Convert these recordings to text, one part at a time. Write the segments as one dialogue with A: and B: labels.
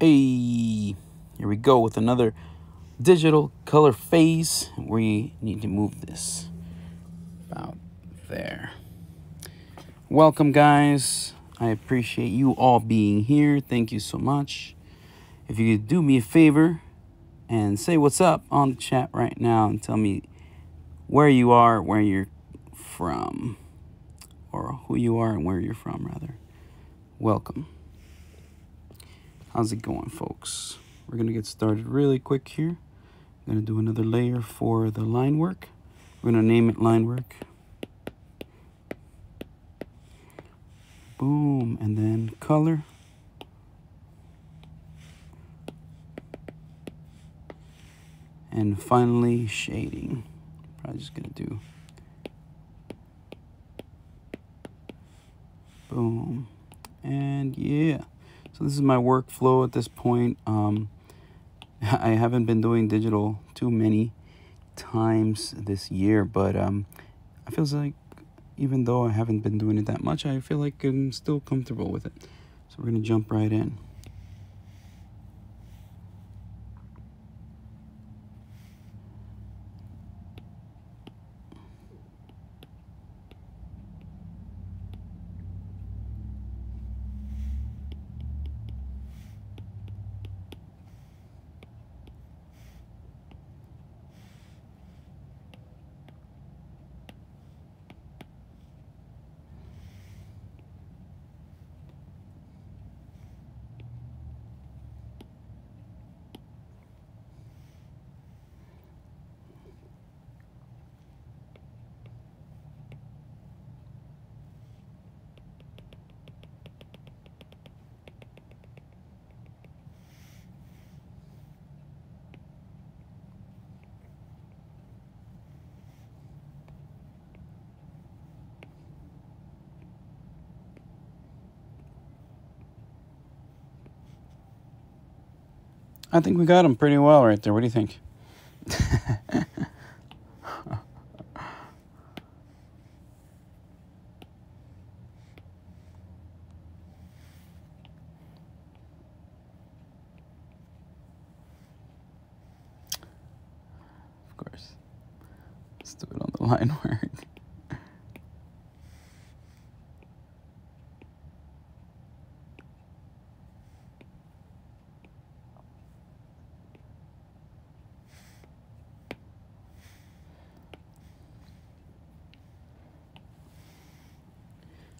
A: Hey, here we go with another digital color phase. We need to move this about there. Welcome, guys. I appreciate you all being here. Thank you so much. If you could do me a favor and say what's up on the chat right now and tell me where you are, where you're from, or who you are and where you're from, rather. Welcome. How's it going, folks? We're going to get started really quick here. I'm going to do another layer for the line work. We're going to name it line work. Boom. And then color. And finally, shading. Probably just going to do boom. And yeah. So this is my workflow at this point. I haven't been doing digital too many times this year, but I feel like even though I haven't been doing it that much, I feel like I'm still comfortable with it. So we're going to jump right in. I think we got them pretty well right there. What do you think? Of course. Let's do it on the line work.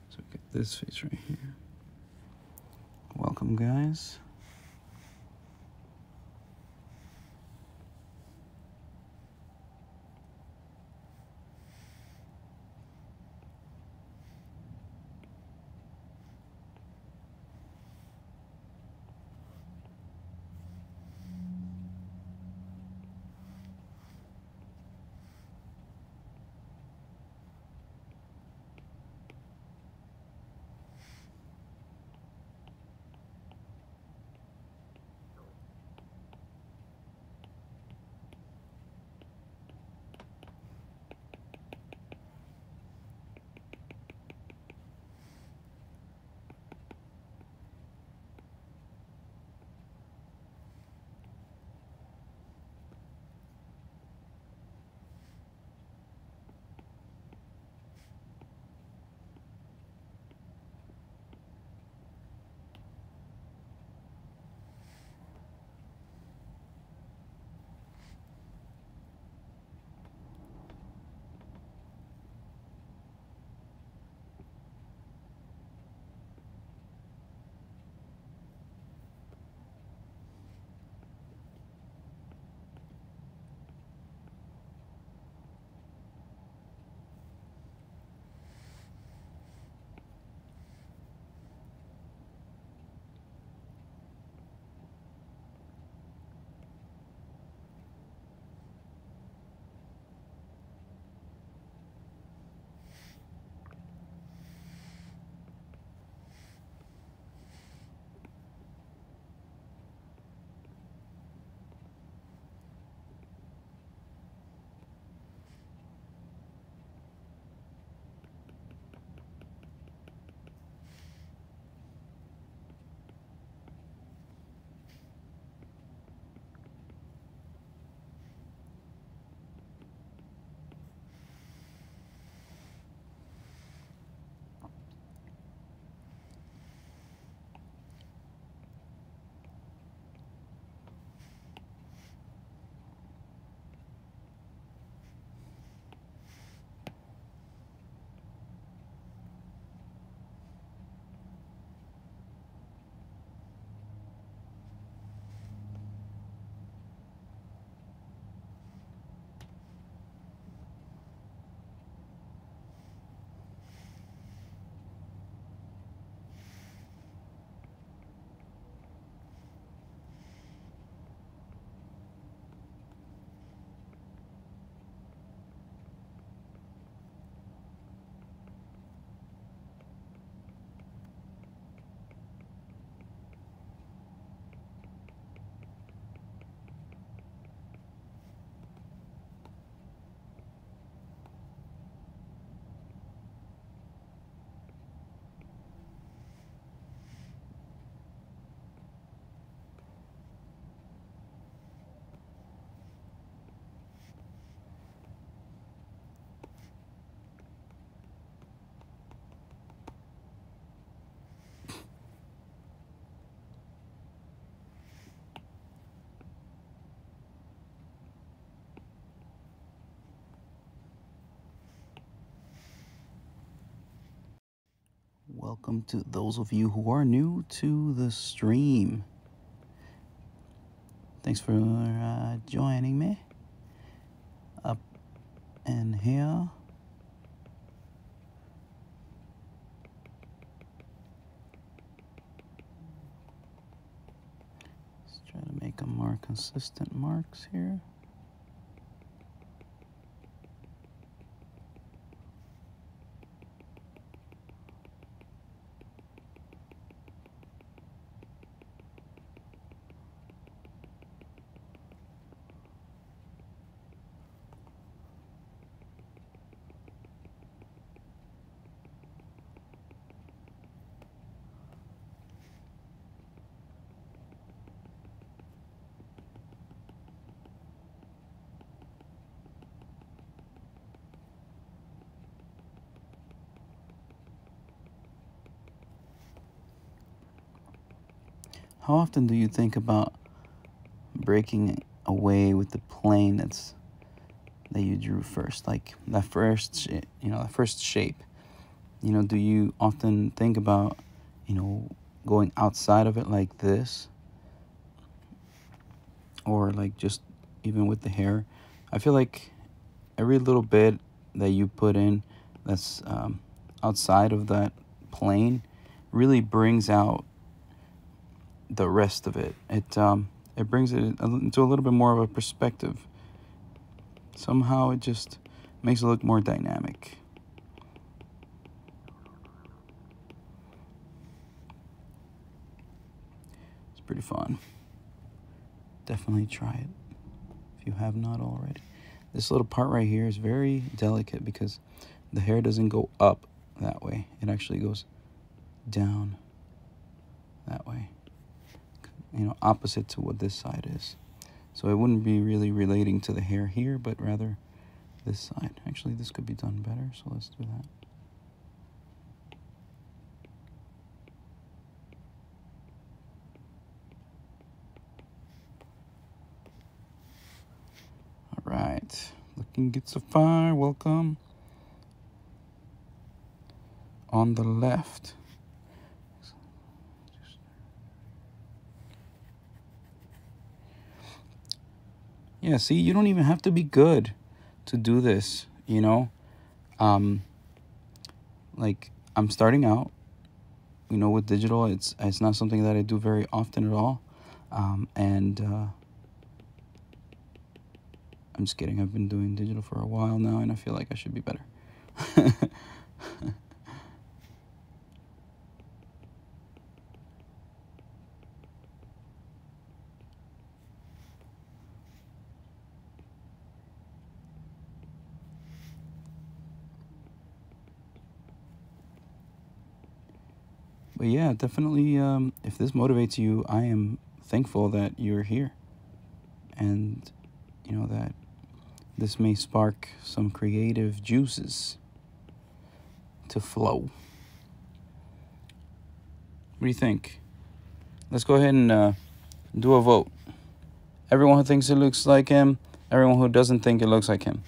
A: So get this face right here. Welcome, guys. welcome to those of you who are new to the stream. Thanks for joining me. Up in here. Let's try to make them more consistent marks here. How often do you think about breaking away with the plane that you drew first, like that first, that first shape? Do you often think about, going outside of it like this, or like just even with the hair? I feel like every little bit that you put in that's outside of that plane really brings out the rest of it. It brings it into a little bit more of a perspective. Somehow it just makes it look more dynamic. It's pretty fun. Definitely try it if you have not already. This little part right here is very delicate because the hair doesn't go up that way. It actually goes down that way. Opposite to what this side is. So it wouldn't be really relating to the hair here, but rather this side. Actually, this could be done better, so let's do that. All right, looking good so far. Welcome. On the left. Yeah, see, you don't even have to be good to do this, Like, I'm starting out, with digital. It's not something that I do very often at all. I'm just kidding. I've been doing digital for a while now, and I feel like I should be better. But yeah, definitely, if this motivates you, I am thankful that you're here. And, that this may spark some creative juices to flow. What do you think? Let's go ahead and do a vote. Everyone who thinks it looks like him, everyone who doesn't think it looks like him,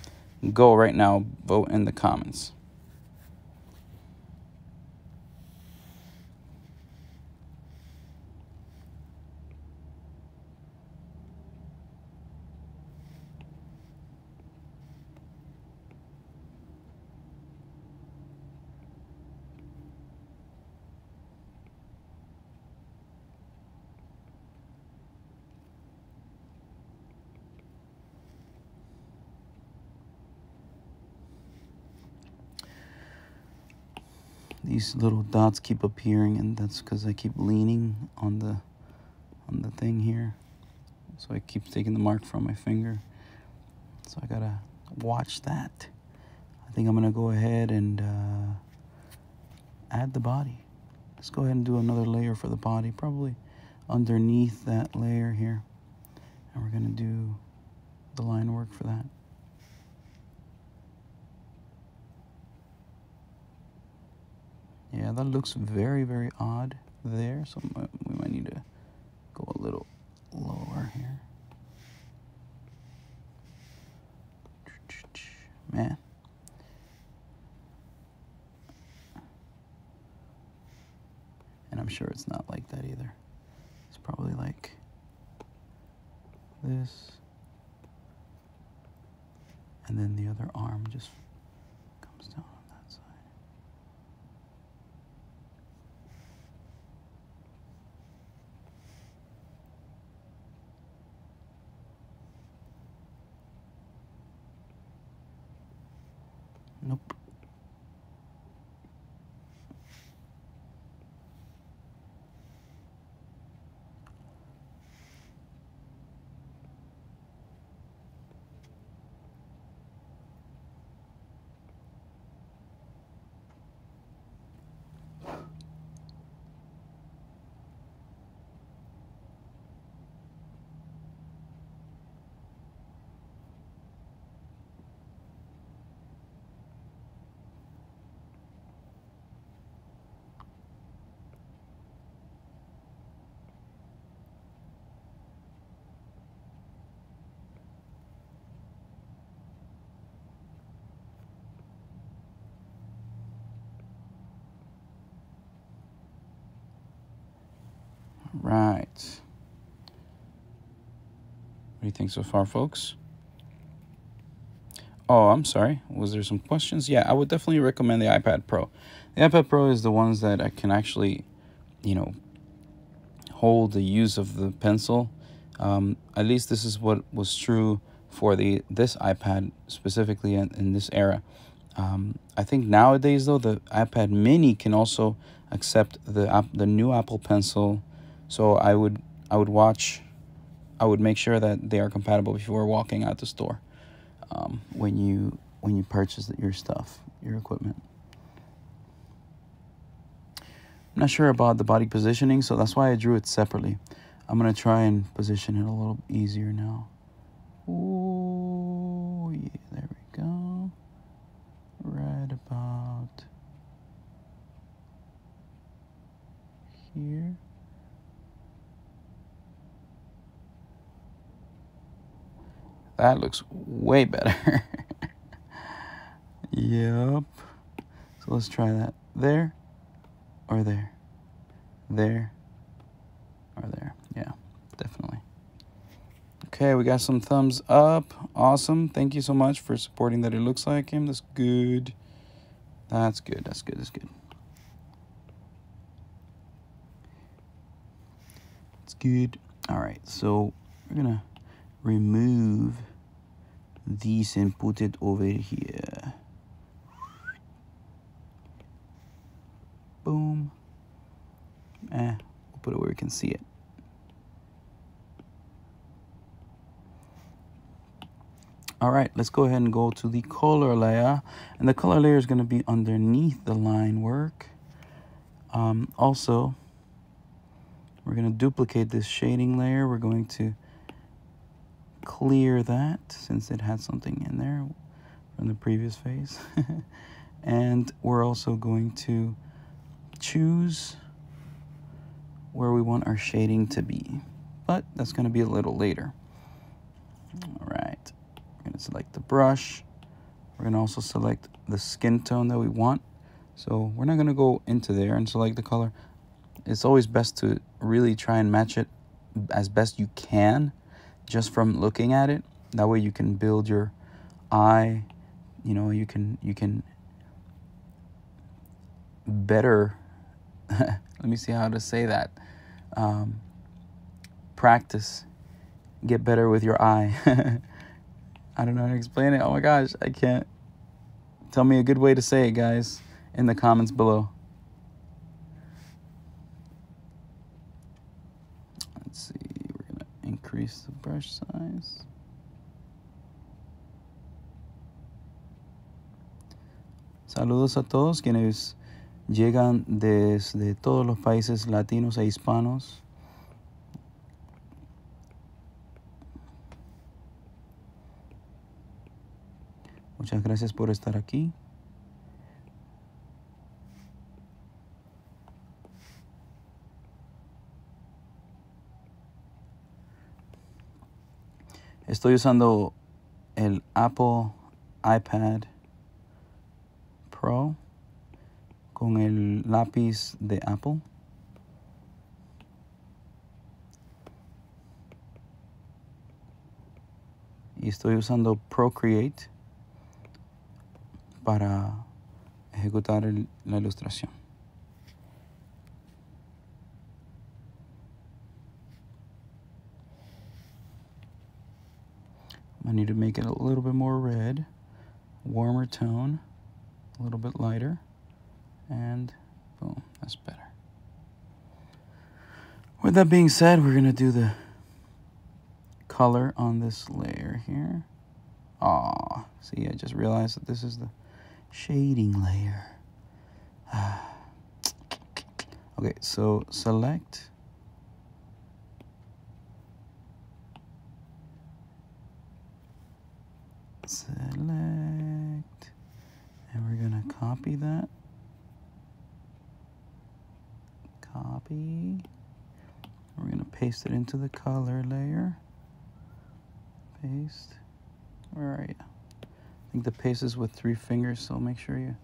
A: go right now, vote in the comments. These little dots keep appearing, and that's because I keep leaning on the thing here. So it keeps taking the mark from my finger. So I gotta watch that. I think I'm gonna go ahead and add the body. Let's go ahead and do another layer for the body, probably underneath that layer here. And we're gonna do the line work for that. Yeah, that looks very, very odd there, so we might need to go a little lower here. Man. sure it's not like that either. It's probably like this. And then the other arm just comes down on that side. Nope. Right. What do you think so far, folks? Oh, I'm sorry. Was there some questions? Yeah, I would definitely recommend the iPad Pro. The iPad Pro is the ones that I can actually, you know, hold the use of the pencil. At least this is what was true for this iPad specifically in this era. I think nowadays though the iPad Mini can also accept the new Apple Pencil, so I would make sure that they are compatible before walking out the store when you purchase your stuff, your equipment. I'm not sure about the body positioning, so that's why I drew it separately. I'm gonna try and position it a little easier now. Oh yeah, there we go. Right about here. That looks way better. Yep. So let's try that. There or there. There or there. Yeah, definitely. Okay, we got some thumbs up. Awesome. Thank you so much for supporting that it looks like him. That's good. That's good. That's good. That's good. It's good. All right. So we're going to remove these and put it over here. Boom. We'll put it where we can see it. All right, let's go ahead and go to the color layer. And the color layer is going to be underneath the line work. Also, we're going to duplicate this shading layer. We're going to clear that since it had something in there from the previous phase. And we're also going to choose where we want our shading to be. But that's going to be a little later. All right. We're going to select the brush. We're going to also select the skin tone that we want. So we're not going to go into there and select the color. It's always best to really try and match it as best you can just from looking at it. That way you can build your eye. You know, you can better, let me see how to say that. Practice, get better with your eye. I don't know how to explain it. Oh my gosh, I can't. Tell me a good way to say it, guys, in the comments below. Let's see, we're gonna increase the brush size. Saludos a todos quienes llegan desde todos los países latinos e hispanos. Muchas gracias por estar aquí. Estoy usando el Apple iPad Pro con el lápiz de Apple. estoy usando Procreate para ejecutar la ilustración. I need to make it a little bit more red, warmer tone, a little bit lighter, and boom, that's better. With that being said, we're gonna do the color on this layer here. Aw, see, I just realized that this is the shading layer. Okay, so select. Select, and we're gonna copy that. Copy. We're gonna paste it into the color layer. Paste. Where are you? I think the paste is with 3 fingers, so make sure you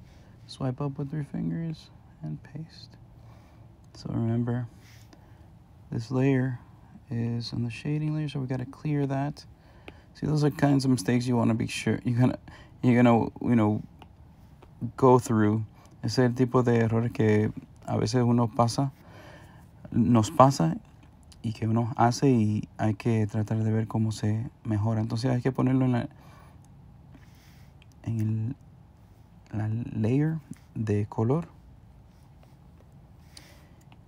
A: swipe up with 3 fingers and paste. So remember, this layer is on the shading layer, so we gotta clear that. See, those are kinds of mistakes you want to be sure you're gonna you know, go through. Ese es el tipo de error que a veces nos pasa y que uno hace y hay que tratar de ver cómo se mejora. Entonces hay que ponerlo en la layer de color.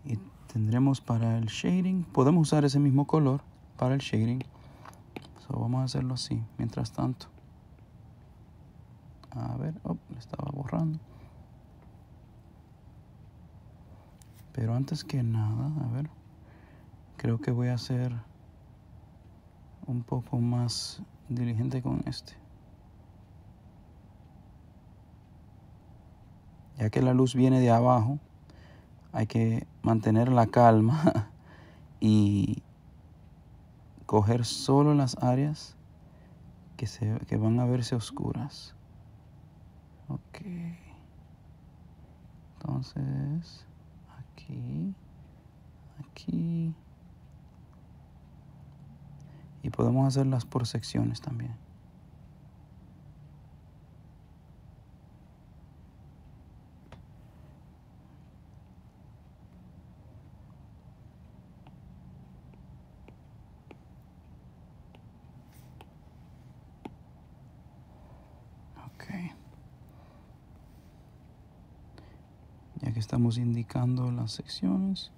A: Y tendremos para el shading, podemos usar ese mismo color para el shading. So vamos a hacerlo así, mientras tanto. A ver, lo estaba borrando. Pero antes que nada, a ver, creo que voy a ser un poco más diligente con este. Ya que la luz viene de abajo, hay que mantener la calma y coger solo las áreas que van a verse oscuras. Ok. Entonces, aquí. Y podemos hacerlas por secciones también. Ya que estamos indicando las secciones,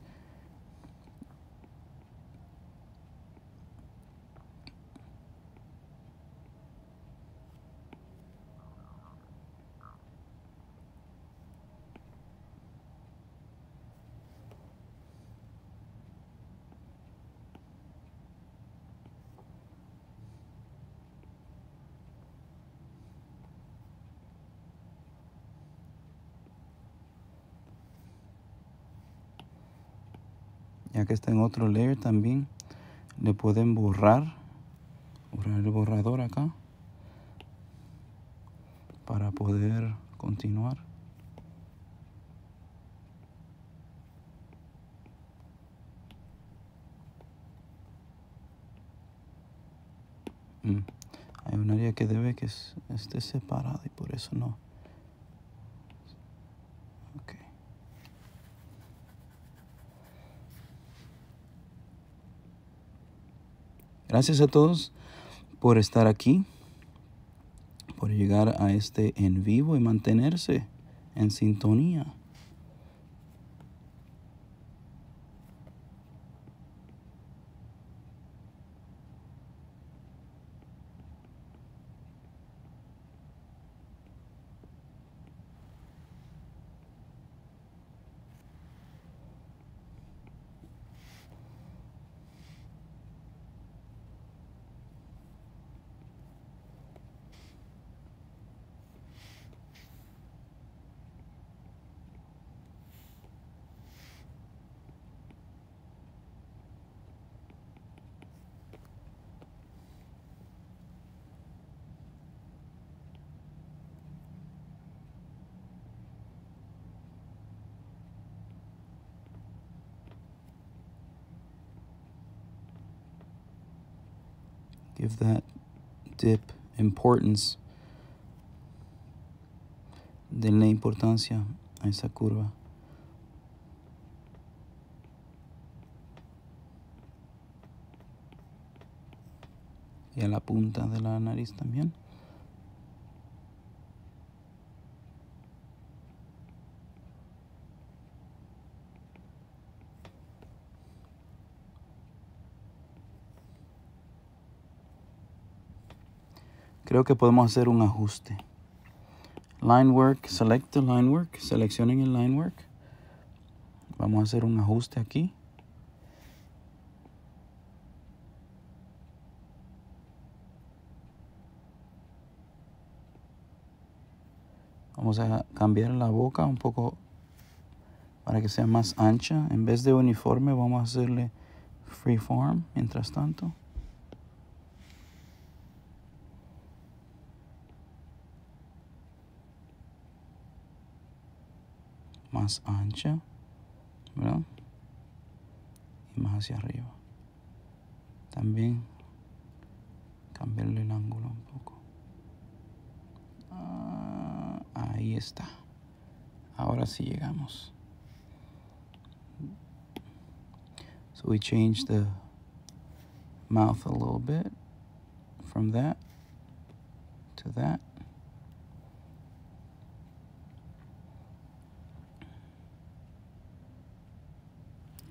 A: ya que está en otro layer también, le pueden borrar el borrador acá para poder continuar. Hay un área que debe que esté separada y por eso no. Okay. Gracias a todos por estar aquí, por llegar a este en vivo y mantenerse en sintonía. Give that dip, importance. Denle importancia a esa curva. Y a la punta de la nariz también. Creo que podemos hacer un ajuste. Line work, select the line work. Seleccionen el line work. Vamos a hacer un ajuste aquí. Vamos a cambiar la boca un poco para que sea más ancha. En vez de uniforme, vamos a hacerle freeform mientras tanto. Más ancha, ¿verdad? Y más hacia arriba. También cambiarle el ángulo un poco. Ahí está. Ahora sí llegamos. So we changed the mouth a little bit from that to that.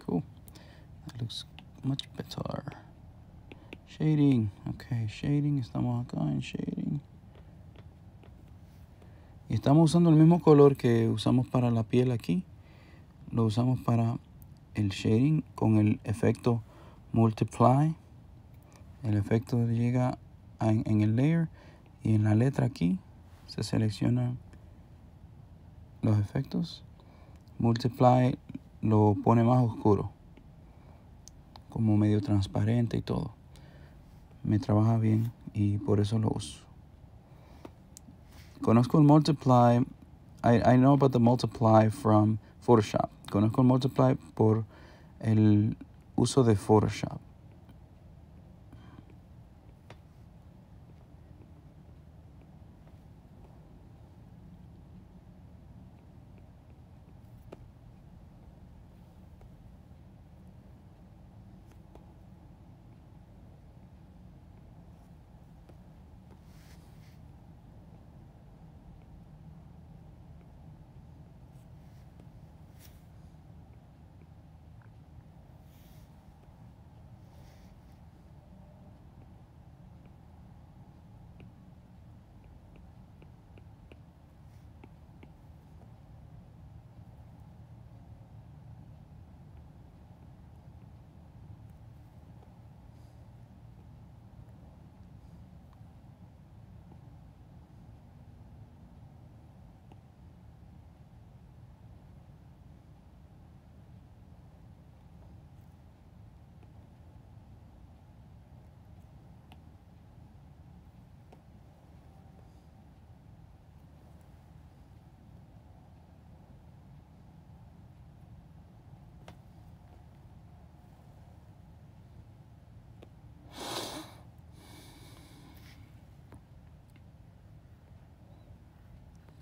A: Cool. That looks much better. Shading. Okay, shading. Estamos acá en shading. Y estamos usando el mismo color que usamos para la piel aquí. Lo usamos para el shading con el efecto multiply. El efecto llega en el layer y en la letra aquí se seleccionan los efectos. Multiply lo pone más oscuro, como medio transparente y todo. Me trabaja bien y por eso lo uso. Conozco el multiply. I know about the multiply from Photoshop. Conozco el multiply por el uso de Photoshop.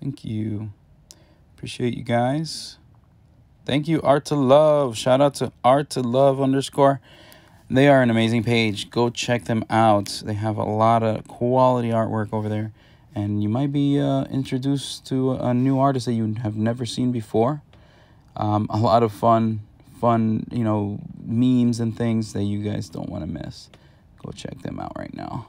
A: Thank you. Appreciate you guys. Thank you, Art to Love. Shout out to Art to Love _ They are an amazing page. Go check them out. They have a lot of quality artwork over there. And you might be introduced to a new artist that you have never seen before. A lot of fun, you know, memes and things that you guys don't want to miss. Go check them out right now.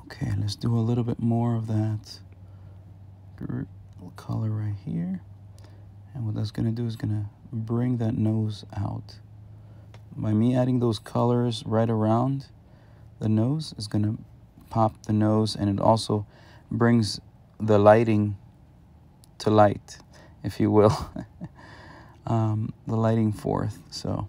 A: Okay, let's do a little bit more of that color right here. And what that's going to do is going to bring that nose out. By me adding those colors right around the nose is going to pop the nose, and it also brings the lighting to light, if you will. The lighting forth. So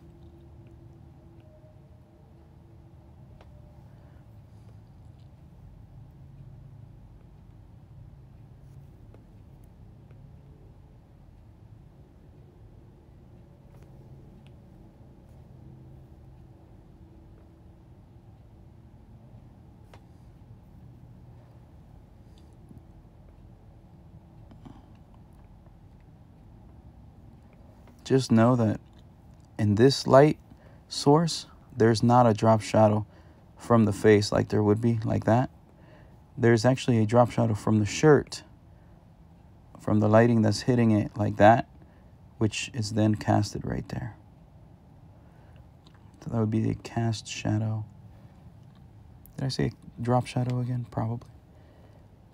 A: just know that in this light source, there's not a drop shadow from the face like there would be, like that. There's actually a drop shadow from the shirt, from the lighting that's hitting it like that, which is then casted right there. So that would be the cast shadow. Did I say drop shadow again? Probably.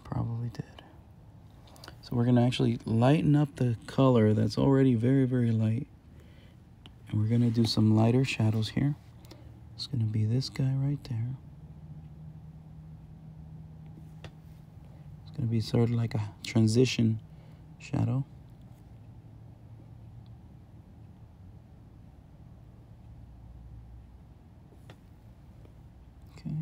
A: Probably did. So we're going to actually lighten up the color that's already very, very light. And we're going to do some lighter shadows here. It's going to be this guy right there. It's going to be sort of like a transition shadow. Okay.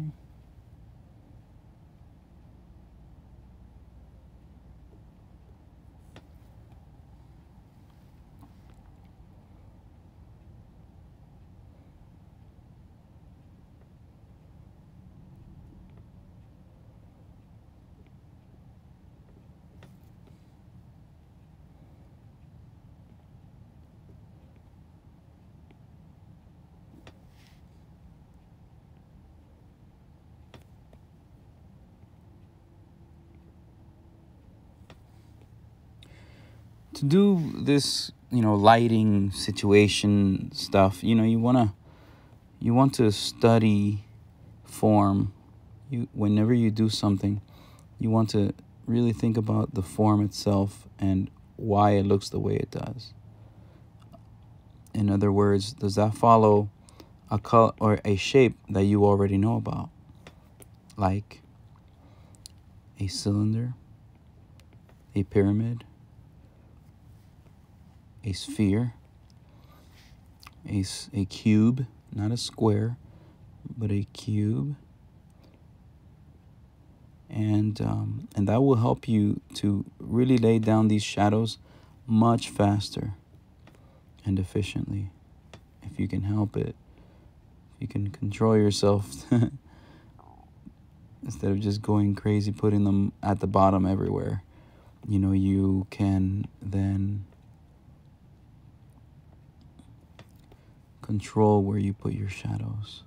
A: To do this, lighting situation stuff, you want to study form. Whenever you do something, you want to really think about the form itself and why it looks the way it does. In other words, does that follow a color or a shape that you already know about? Like a cylinder, a pyramid, a sphere, a cube, not a square, but a cube. And that will help you to really lay down these shadows much faster and efficiently, if you can help it. If you can control yourself instead of just going crazy putting them at the bottom everywhere, you can then control where you put your shadows.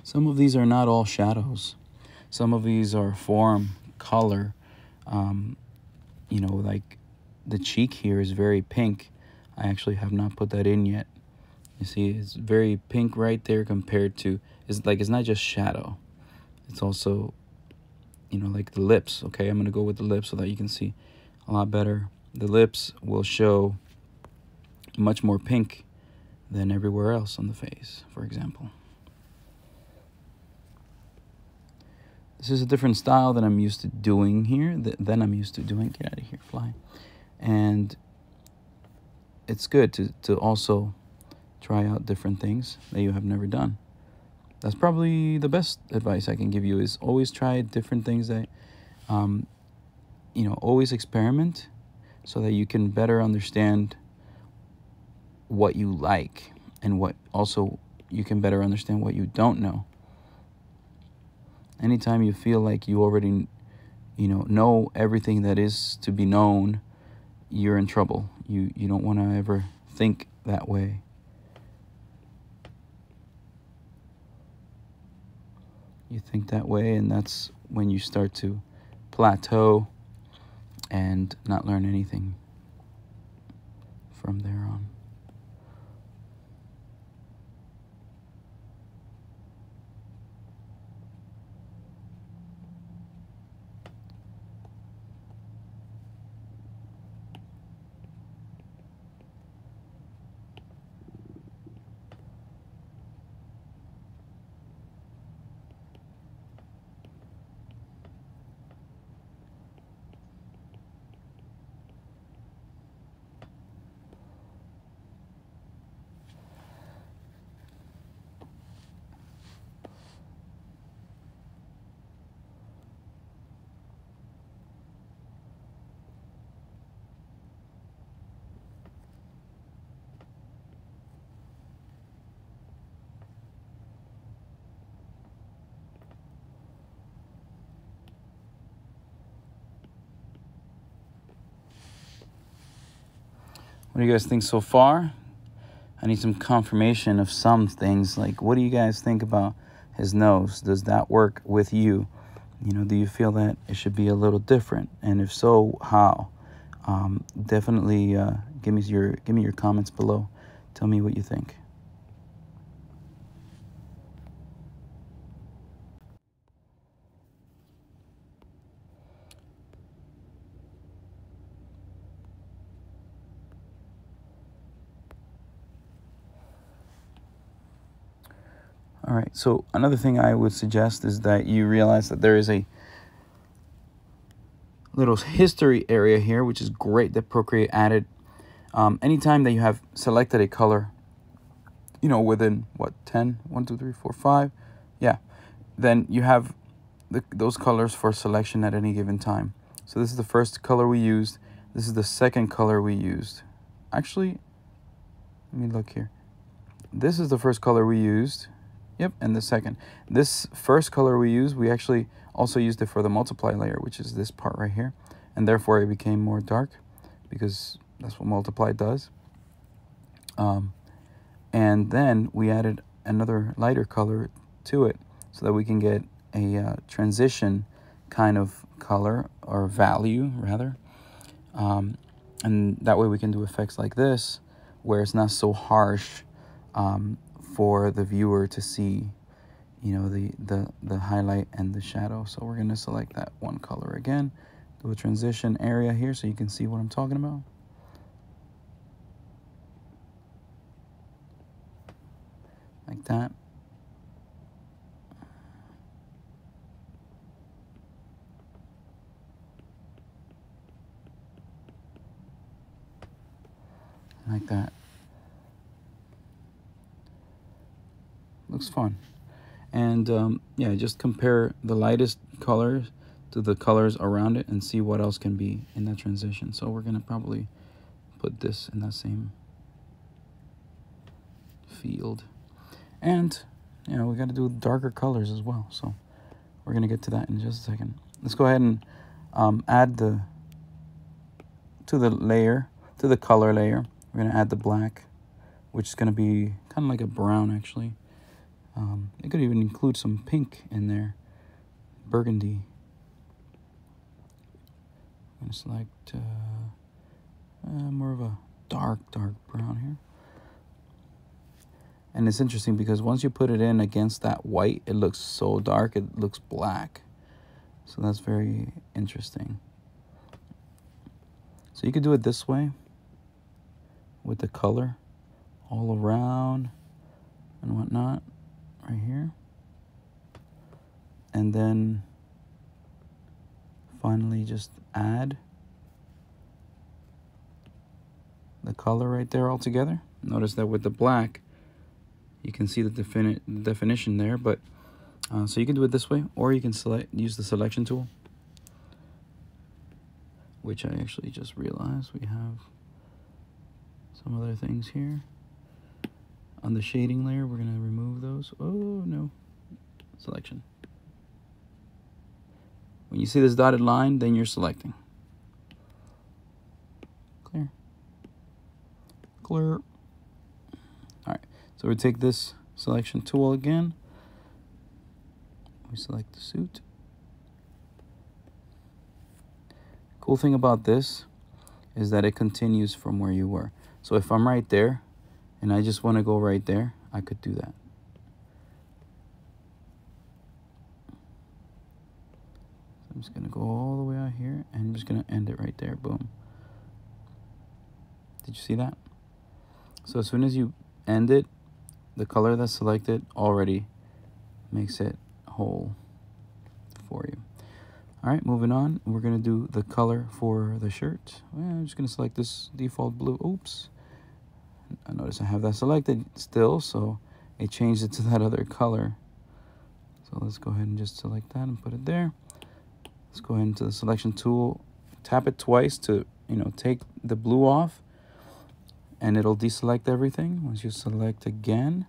A: Some of these are not all shadows. Some of these are form, color. Like the cheek here is very pink. I actually have not put that in yet. You see, it's very pink right there compared to, it's not just shadow. It's also, like the lips. Okay, I'm going to go with the lips so that you can see a lot better. The lips will show much more pink than everywhere else on the face, for example. This is a different style than I'm used to doing here, get out of here, fly. And it's good to also try out different things that you have never done. That's probably the best advice I can give you, is always try different things that, always experiment so that you can better understand what you like, and what also you can better understand what you don't know. Anytime you feel like you already, know everything that is to be known, you're in trouble. You don't want to ever think that way. You think that way, and that's when you start to plateau and not learn anything from there on. What do you guys think so far? I need some confirmation of some things. Like, what do you guys think about his nose? Does that work with you? You know, do you feel that it should be a little different? And if so, how? Definitely give me your comments below. Tell me what you think. All right, so another thing I would suggest is that you realize that there is a little history area here, which is great that Procreate added. Anytime that you have selected a color, you know, within, what, 10? 1, 2, 3, 4, 5? Yeah. Then you have those colors for selection at any given time. So this is the first color we used. This is the second color we used. Actually, let me look here. This is the first color we used. Yep, and the second. This first color we used, we actually also used it for the multiply layer, which is this part right here. And therefore it became more dark because that's what multiply does. And then we added another lighter color to it so that we can get a transition kind of color, or value rather. And that way we can do effects like this where it's not so harsh for the viewer to see, you know, the highlight and the shadow. So we're going to select that one color again, do a transition area here so you can see what I'm talking about. Like that. Like that. Looks fun. And yeah, just compare the lightest colors to the colors around it and see what else can be in that transition. So we're gonna probably put this in that same field. And you know, we got to do darker colors as well. So we're gonna get to that in just a second. Let's go ahead and add to the color layer. We're gonna add the black, which is gonna be kind of like a brown actually. It could even include some pink in there, burgundy. I'm gonna select more of a dark brown here. And it's interesting because once you put it in against that white, it looks so dark, it looks black. So that's very interesting. So you could do it this way with the color all around and whatnot. Right here, and then finally just add the color right there all together. Notice that with the black you can see the definition there, but so you can do it this way, or you can use the selection tool, which I actually just realized we have some other things here. On the shading layer, we're going to remove those. Oh, no. Selection. When you see this dotted line, then you're selecting. Clear. Clear. All right. So we take this selection tool again. We select the suit. cool thing about this is that it continues from where you were. So if I'm right there and I just want to go right there, I could do that. So I'm just going to go all the way out here and I'm just going to end it right there. Boom. Did you see that? So as soon as you end it, the color that's selected already makes it whole for you. All right, moving on. We're going to do the color for the shirt. I'm just going to select this default blue. Oops. I notice I have that selected still, so it changed it to that other color. So let's go ahead and just select that and put it there. Let's go ahead into the selection tool. Tap it twice to, take the blue off, and it'll deselect everything. Once you select again,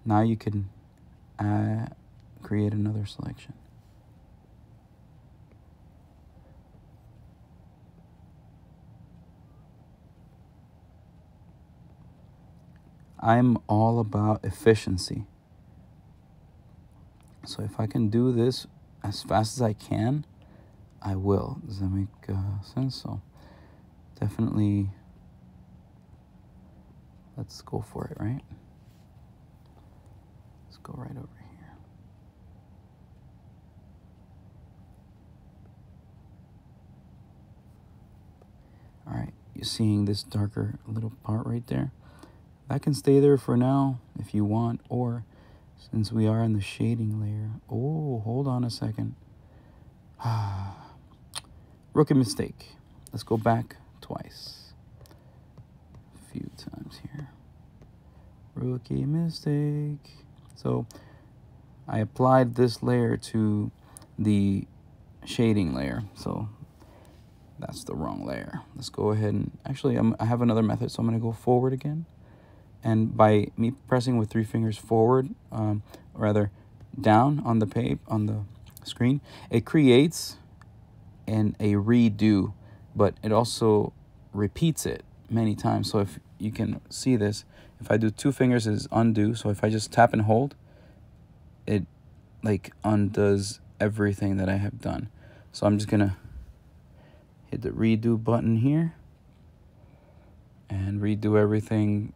A: now you can create another selection. I'm all about efficiency. So if I can do this as fast as I can, I will. Does that make sense? So definitely, let's go for it, right? Let's go right over here. All right, you're seeing this darker little part right there? That can stay there for now if you want, or since we are in the shading layer. Oh, hold on a second. Rookie mistake. Let's go back twice. A few times here. Rookie mistake. So I applied this layer to the shading layer. So that's the wrong layer. Let's go ahead and actually I have another method. So I'm going to go forward again. And by me pressing with 3 fingers forward, or rather down on the screen, it creates a redo, but it also repeats it many times. So if you can see this, if I do 2 fingers is undo. So if I just tap and hold, it like undoes everything that I have done. So I'm just gonna hit the redo button here and redo everything.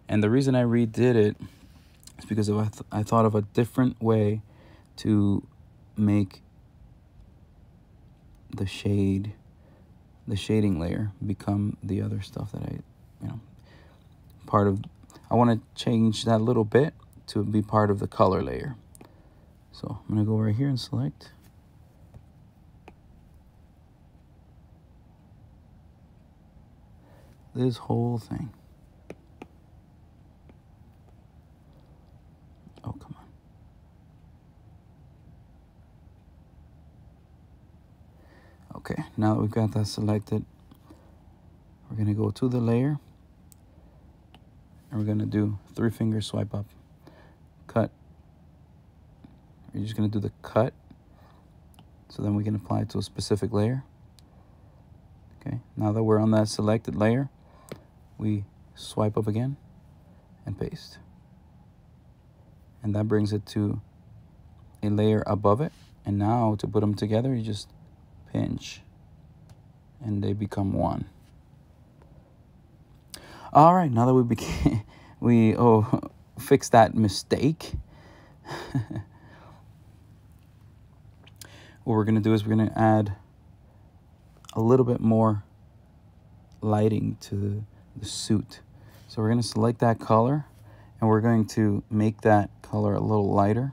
A: And the reason I redid it is because I thought of a different way to make the shading layer become the other stuff that I want to change that little bit to be part of the color layer. So I'm going to go right here and select. This whole thing. Oh, come on. Okay, now that we've got that selected, we're going to go to the layer. And we're going to do 3 finger swipe up. Cut. We're just going to do the cut. So then we can apply it to a specific layer. Okay, now that we're on that selected layer, we swipe up again and paste. And that brings it to a layer above it. And now to put them together, you just pinch and they become one. All right, now that we fixed that mistake, what we're gonna do is we're gonna add a little bit more lighting to the suit. So we're gonna select that color and we're going to make that color a little lighter.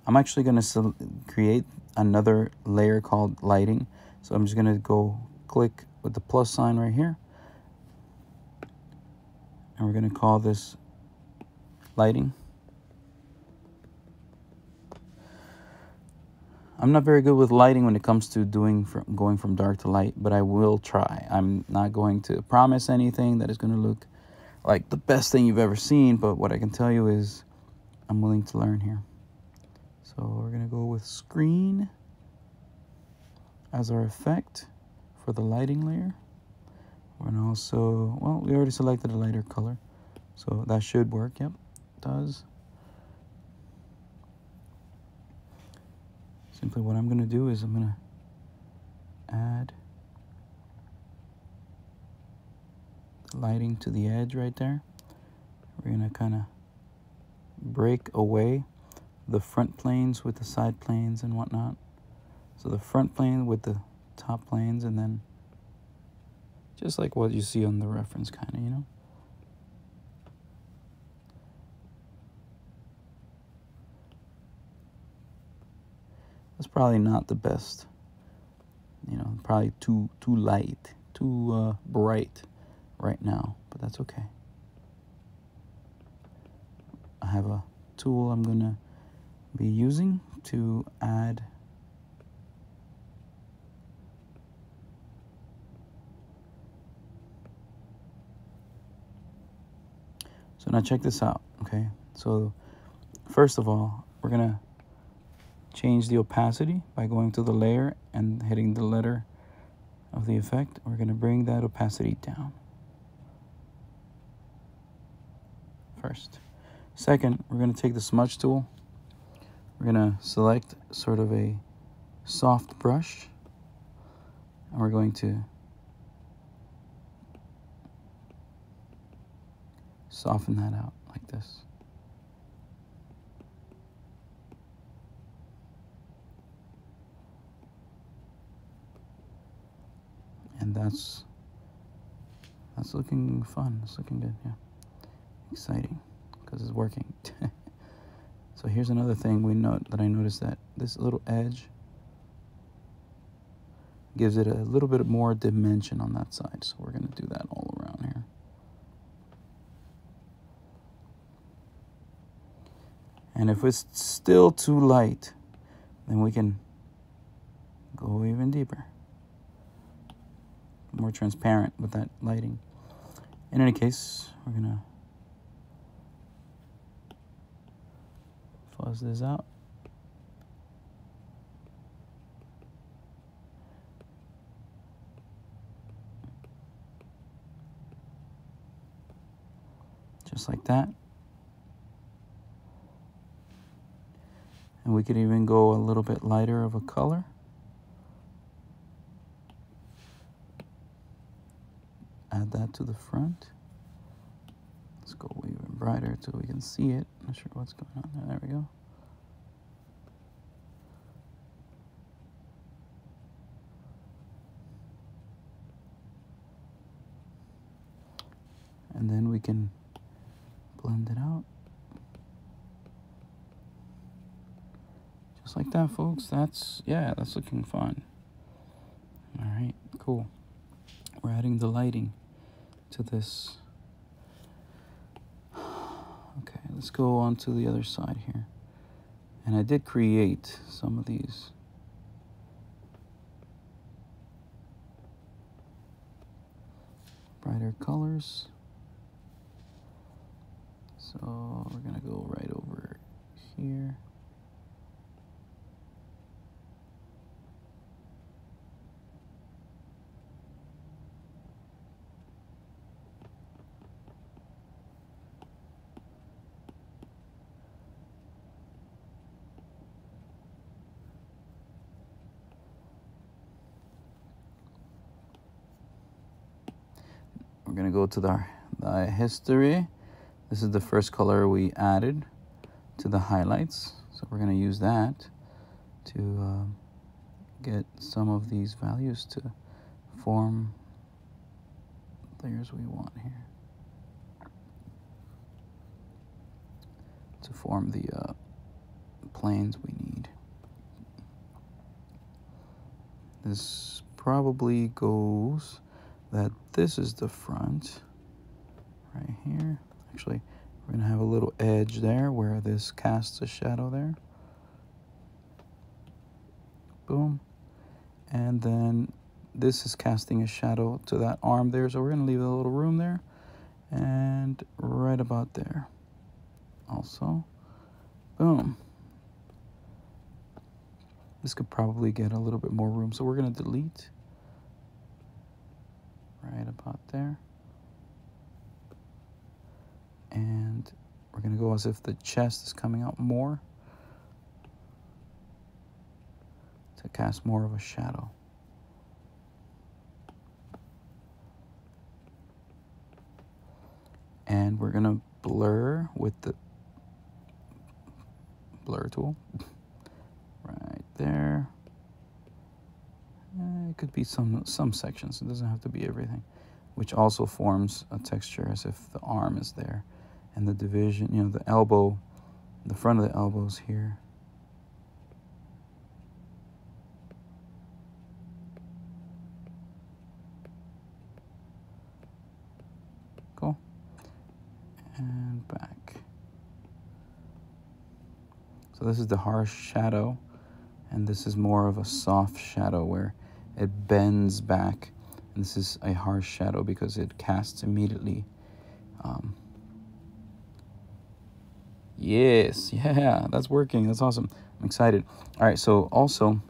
A: I'm actually going to create another layer called lighting. So I'm just going to go click with the plus sign right here. And we're going to call this lighting. I'm not very good with lighting when it comes to going from dark to light, but I will try. I'm not going to promise anything that is going to look like the best thing you've ever seen, but what I can tell you is I'm willing to learn here. So we're going to go with screen as our effect for the lighting layer. We're going to also, well, we already selected a lighter color, so that should work. Yep, it does. simply what I'm going to do is I'm going to add the lighting to the edge right there. We're going to kind of break away the front planes with the side planes and whatnot. So the front plane with the top planes, and then just like what you see on the reference, kind of, you know. That's probably not the best, you know, probably too light, too bright right now, but that's okay. I have a tool I'm gonna be using to add so now check this out, okay? So first of all, we're gonna change the opacity by going to the layer and hitting the letter of the effect. We're gonna bring that opacity down first. Second, we're gonna take the smudge tool. We're gonna select sort of a soft brush, and we're going to soften that out like this. And that's looking fun. It's looking good, yeah. Exciting, because it's working. So here's another thing I noticed, that this little edge gives it a little bit more dimension on that side. So we're gonna do that all around here. And if it's still too light, then we can go even deeper. More transparent with that lighting. In any case, we're gonna fuzz this out. Just like that. And we could even go a little bit lighter of a color. Add that to the front. Let's go even brighter so we can see it. Not sure what's going on there. There we go. And then we can blend it out. Just like that, folks. That's looking fun. All right, cool. We're adding the lighting to this. Okay, let's go on to the other side here. And I did create some of these brighter colors. So we're gonna go right over here. We're gonna go to the history. This is the first color we added to the highlights. So we're gonna use that to get some of these values to form layers we want here. To form the planes we need. This probably goes that this is the front right here. Actually, we're gonna have a little edge there where this casts a shadow there. Boom. And then this is casting a shadow to that arm there. So we're gonna leave a little room there. And right about there. Also, boom. This could probably get a little bit more room. So we're gonna delete right about there. And we're gonna go as if the chest is coming out more. to cast more of a shadow. And we're gonna blur with the blur tool right there. It could be some sections. It doesn't have to be everything, which also forms a texture as if the arm is there, and the division, you know, the elbow, the front of the elbows here. Cool. And back. So this is the harsh shadow, and this is more of a soft shadow where it bends back. And this is a harsh shadow because it casts immediately. Yes, yeah, that's working. That's awesome. I'm excited. All right, so also,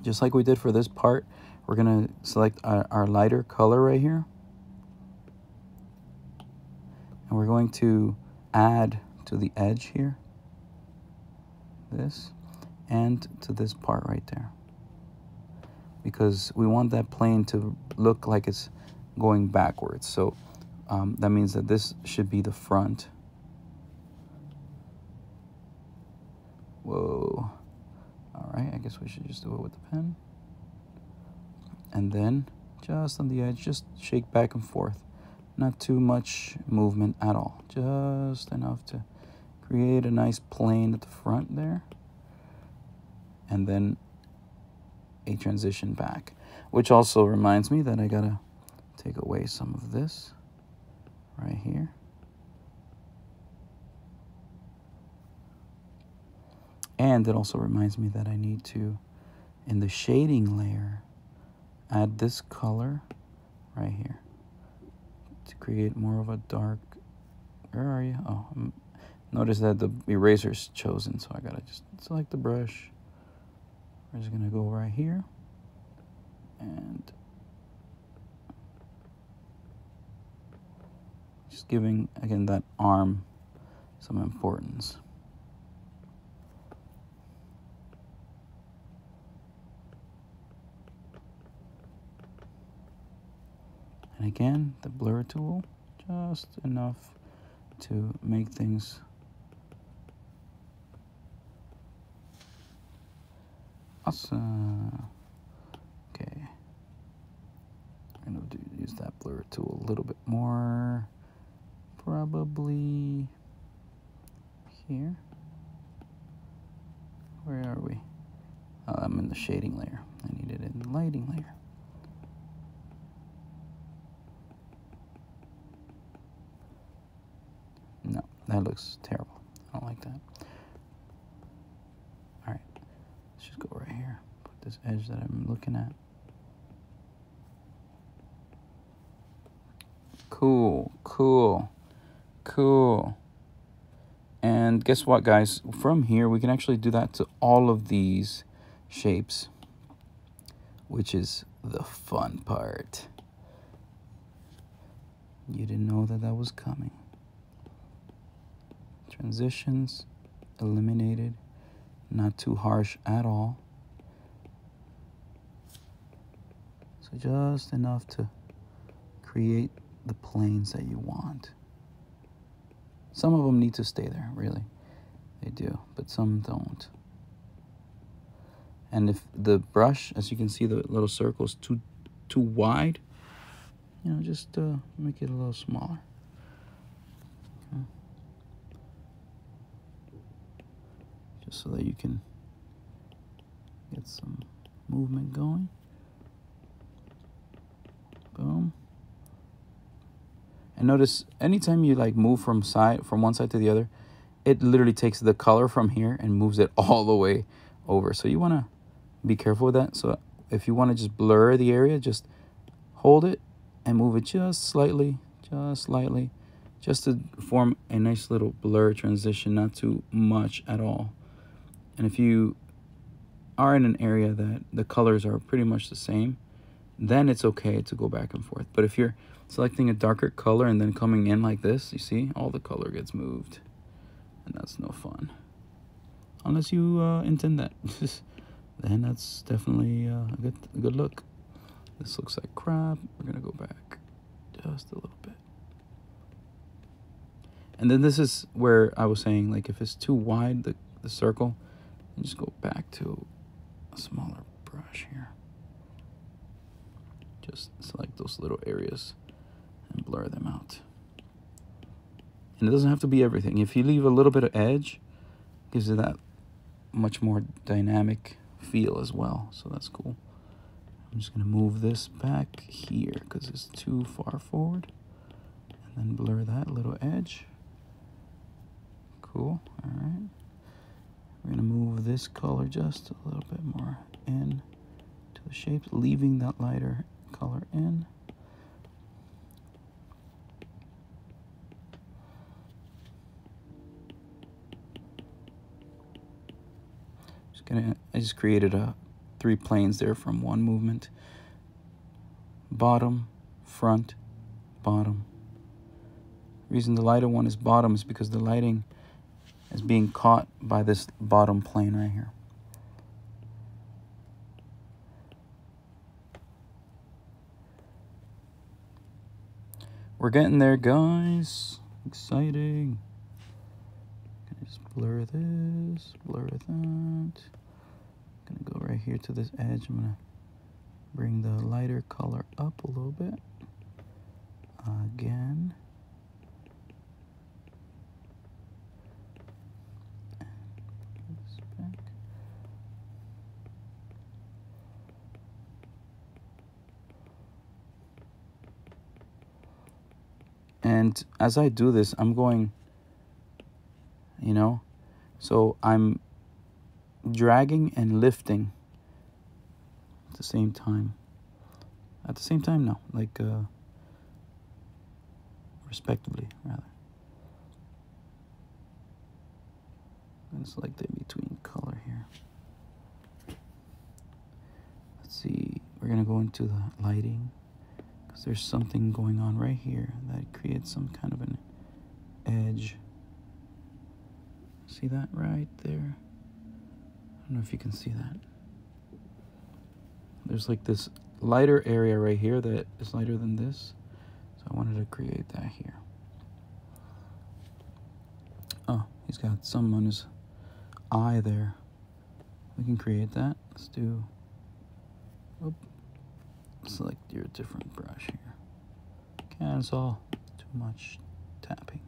A: just like we did for this part, we're gonna select our lighter color right here. And we're going to add to the edge here, this, and to this part right there. Because we want that plane to look like it's going backwards. So that means that this should be the front. Whoa. All right, I guess we should just do it with the pen. And then just on the edge, just shake back and forth. Not too much movement at all. Just enough to create a nice plane at the front there. And then a transition back, which also reminds me that I gotta take away some of this right here. And it also reminds me that I need to, in the shading layer, add this color right here to create more of a dark, where are you? Oh, notice that the eraser's chosen, so I gotta just select the brush. We're just gonna go right here and just giving, again, that arm some importance. And again, the blur tool, just enough to make things awesome. Okay, I'm gonna use that blur tool a little bit more, probably here. Where are we? Oh, I'm in the shading layer. I need it in the lighting layer. No, that looks terrible. I don't like that. All right, let's just go right here. Put this edge that I'm looking at. Cool, cool, cool. And guess what, guys? From here, we can actually do that to all of these shapes, which is the fun part. You didn't know that that was coming. Transitions eliminated, not too harsh at all. So just enough to create the planes that you want. Some of them need to stay there, really. They do, but some don't. And if the brush, as you can see, the little circle is too wide, you know, just make it a little smaller. Okay. Just so that you can get some movement going. Boom. And notice anytime you like move from one side to the other, it literally takes the color from here and moves it all the way over. So you want to be careful with that. So if you want to just blur the area, just hold it and move it just slightly, just to form a nice little blur transition, not too much at all. And if you are in an area that the colors are pretty much the same, then it's okay to go back and forth. But if you're selecting a darker color and then coming in like this, you see, all the color gets moved. And that's no fun. Unless you intend that. then that's definitely a good look. This looks like crap. We're gonna go back just a little bit. And then this is where I was saying, like, if it's too wide, the circle, you just go back to a smaller brush here. Just select those little areas and blur them out. And it doesn't have to be everything. If you leave a little bit of edge, it gives it that much more dynamic feel as well. So that's cool. I'm just going to move this back here because it's too far forward. And then blur that little edge. Cool. All right. We're going to move this color just a little bit more in to the shapes, leaving that lighter color in. I just created 3 planes there from one movement. Bottom, front, bottom. The reason the lighter one is bottom is because the lighting is being caught by this bottom plane right here. We're getting there, guys. Exciting. Just blur this, blur that. Gonna go right here to this edge. I'm gonna bring the lighter color up a little bit. Again. And as I do this, I'm going, you know, so I'm dragging and lifting at the same time. At the same time, no, like respectively, rather. And select the in-between color here. Let's see, we're gonna go into the lighting because there's something going on right here that creates some kind of an edge. See that right there? I don't know if you can see that. There's like this lighter area right here that is lighter than this. So I wanted to create that here. Oh, he's got some on his eye there. We can create that. Let's do, select your different brush here. Cancel, too much tapping.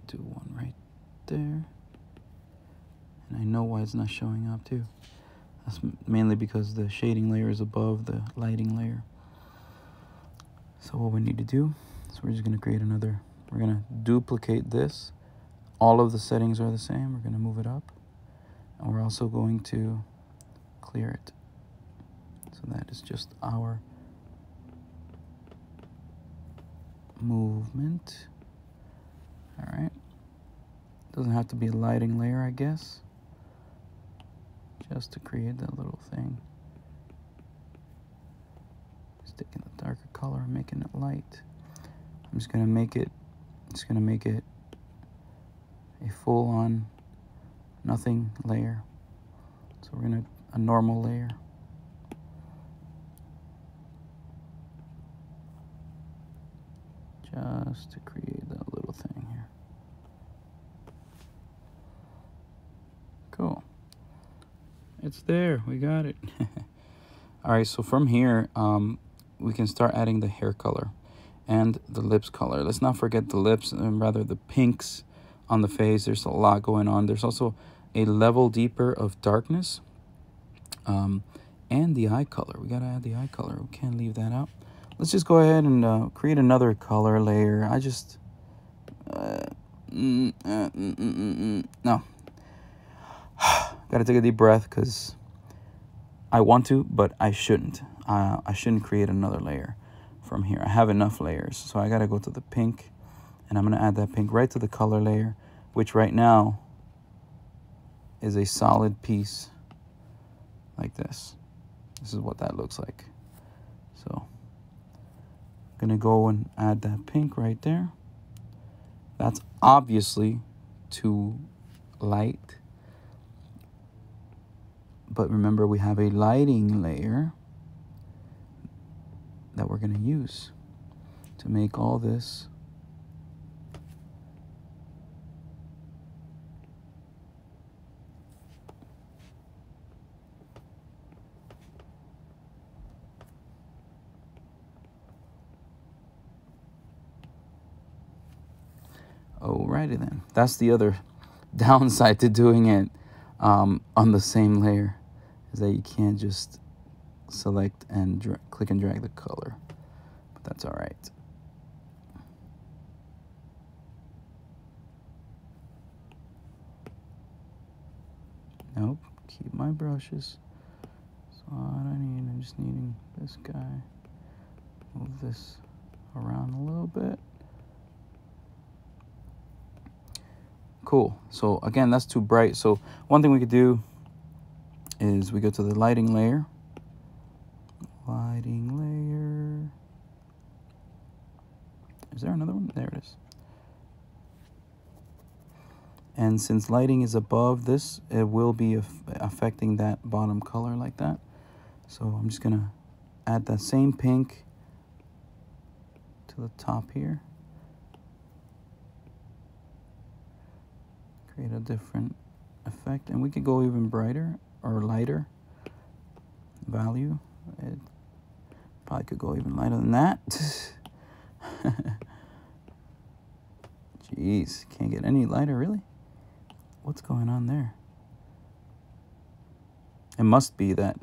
A: Do one right there. And I know why it's not showing up too. That's mainly because the shading layer is above the lighting layer. So what we need to do is we're just going to create another. We're going to duplicate this. All of the settings are the same. We're going to move it up. And we're also going to clear it. So that is just our movement. All right. Doesn't have to be a lighting layer, I guess. Just to create that little thing. Just taking the darker color and making it light. I'm just gonna make it a full-on nothing layer. So we're gonna a normal layer. Just to create that little thing here. Cool. It's there. We got it. All right, so from here, we can start adding the hair color and the lips color. Let's not forget the lips, and rather the pinks on the face. There's a lot going on. There's also a level deeper of darkness, and the eye color. We gotta add the eye color. We can't leave that out. Let's just go ahead and create another color layer. I just no. Gotta take a deep breath because I want to, but I shouldn't. I shouldn't create another layer from here. I have enough layers, so I gotta go to the pink, and I'm gonna add that pink right to the color layer, which right now is a solid piece like this. This is what that looks like. So I'm gonna go and add that pink right there. That's obviously too light. But remember, we have a lighting layer that we're going to use to make all this alrighty then. That's the other downside to doing it on the same layer, is that you can't just select and click and drag the color, but that's all right. Nope, keep my brushes. So what I need, I'm just needing this guy. Move this around a little bit. Cool. So again, that's too bright. So one thing we could do is we go to the lighting layer. Lighting layer. Is there another one? There it is. And since lighting is above this, it will be affecting that bottom color like that. So I'm just gonna add that same pink to the top here. Create a different effect, and we could go even brighter or lighter value. It probably could go even lighter than that. Jeez, can't get any lighter, really? What's going on there? It must be that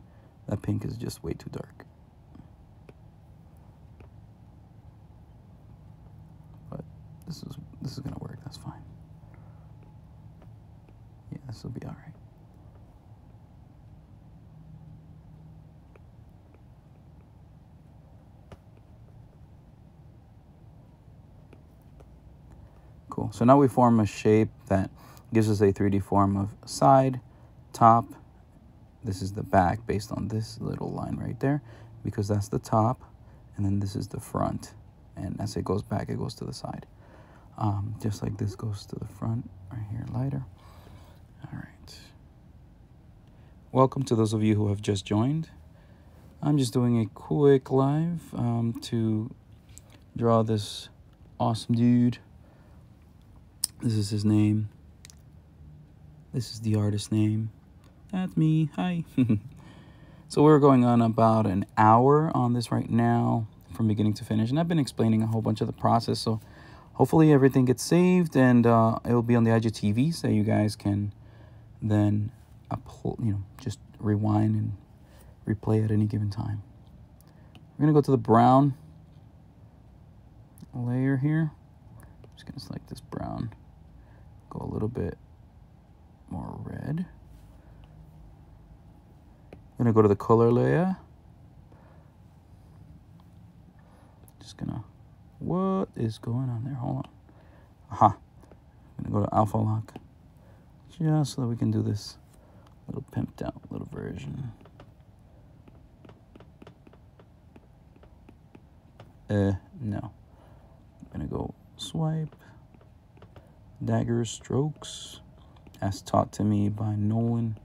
A: that pink is just way too dark. But this is gonna work, that's fine. Yeah, this will be all right. Cool. So now we form a shape that gives us a 3D form of side, top. This is the back based on this little line right there, because that's the top, and then this is the front. And as it goes back, it goes to the side. Just like this goes to the front right here, lighter. All right. Welcome to those of you who have just joined. I'm just doing a quick live to draw this awesome dude. This is his name. This is the artist's name. That's me. Hi. So we're going on about an hour on this right now from beginning to finish. And I've been explaining a whole bunch of the process. So hopefully everything gets saved, and it'll be on the IGTV, so you guys can then just rewind and replay at any given time. We're going to go to the brown layer here. I'm just going to select this brown. Go a little bit more red. I'm gonna go to the color layer. Just gonna, what is going on there? Hold on. Aha. I'm gonna go to alpha lock, just so that we can do this little pimped out little version. No. I'm gonna go swipe, dagger strokes, as taught to me by Nolan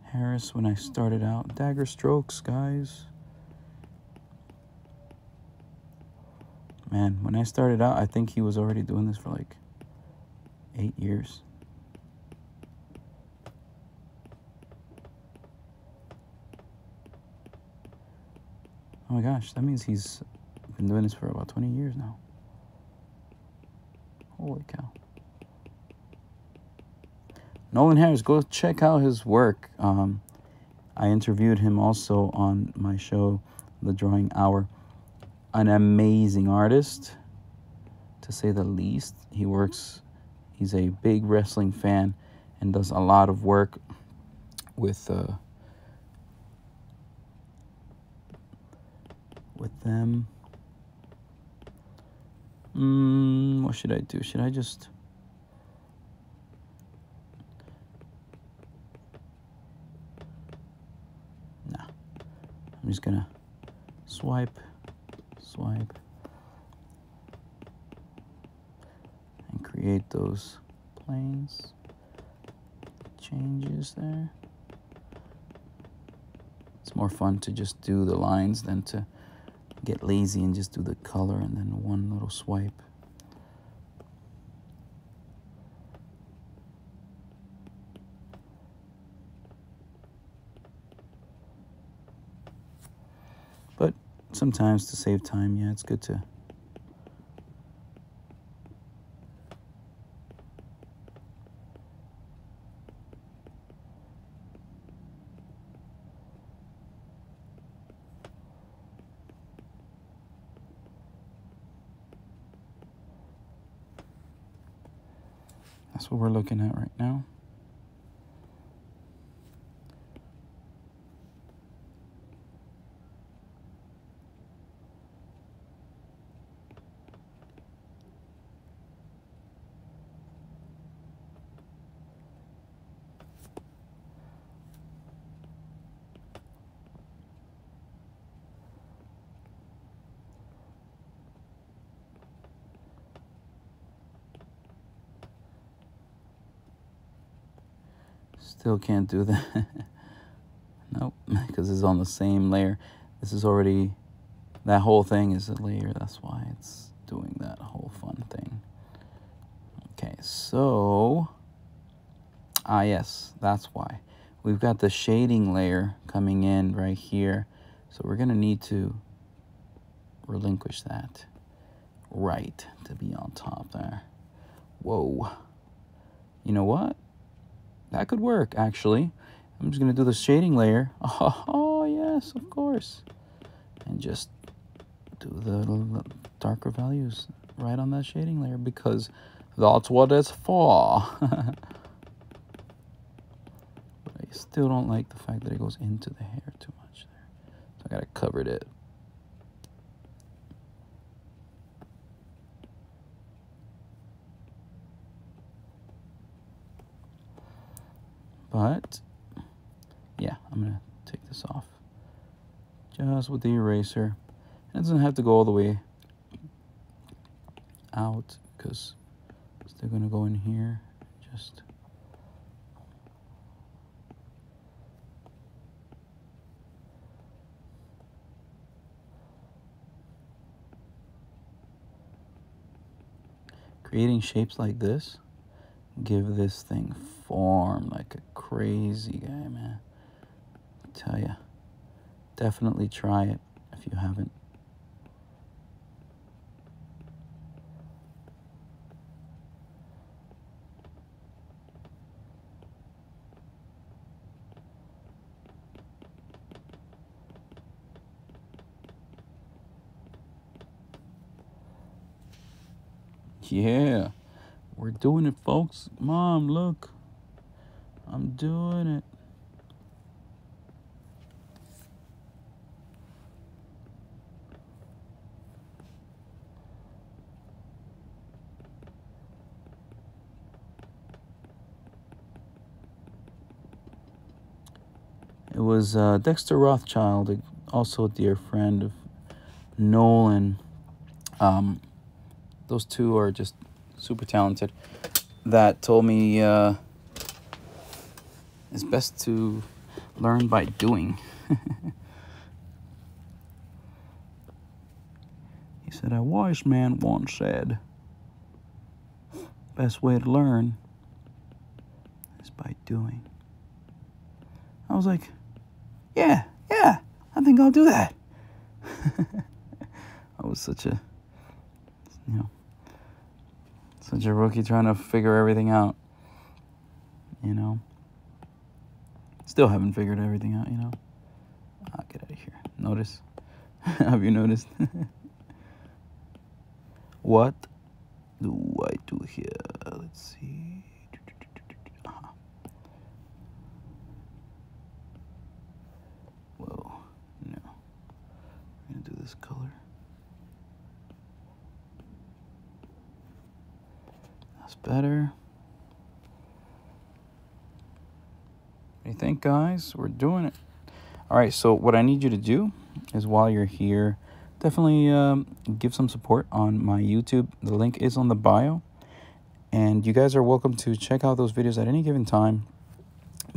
A: Harris when I started out. Dagger strokes, guys. Man, when I started out, I think he was already doing this for like 8 years. Oh my gosh, that means he's been doing this for about 20 years now. Holy cow. Nolan Harris, go check out his work. I interviewed him also on my show, The Drawing Hour. An amazing artist, to say the least. He's a big wrestling fan and does a lot of work with them. What should I do? Should I just... I'm just gonna swipe, and create those planes, changes there. It's more fun to just do the lines than to get lazy and just do the color and then one little swipe. But sometimes to save time, yeah, it's good to that's what we're looking at right now. Still can't do that. Nope, because it's on the same layer. This is already, that whole thing is a layer. That's why it's doing that whole fun thing. Okay, so, yes, that's why. We've got the shading layer coming in right here. So we're gonna need to relinquish that right to be on top there. Whoa. You know what? That could work, actually. I'm just going to do the shading layer. Oh, yes, of course. And just do the darker values right on that shading layer because that's what it's for. But I still don't like the fact that it goes into the hair too much there. So I got to cover it. But, yeah, I'm going to take this off just with the eraser. It doesn't have to go all the way out because it's still going to go in here. Just creating shapes like this give this thing form like a crazy guy, man. I tell ya, definitely try it if you haven't. Yeah. We're doing it, folks. Mom, look. I'm doing it. It was Dexter Rothschild, also a dear friend of Nolan. Those two are just super talented, that told me it's best to learn by doing. He said, a wise man once said, best way to learn is by doing. I was like, yeah, I think I'll do that. I was such a, such a rookie trying to figure everything out, Still haven't figured everything out, I'll get out of here. Notice? Have you noticed? What do I do here? Let's see. Whoa, no. I'm going to do this color. That's better. What do you think, guys? We're doing it. All right, so what I need you to do is while you're here, definitely give some support on my YouTube. The link is on the bio. And you guys are welcome to check out those videos at any given time.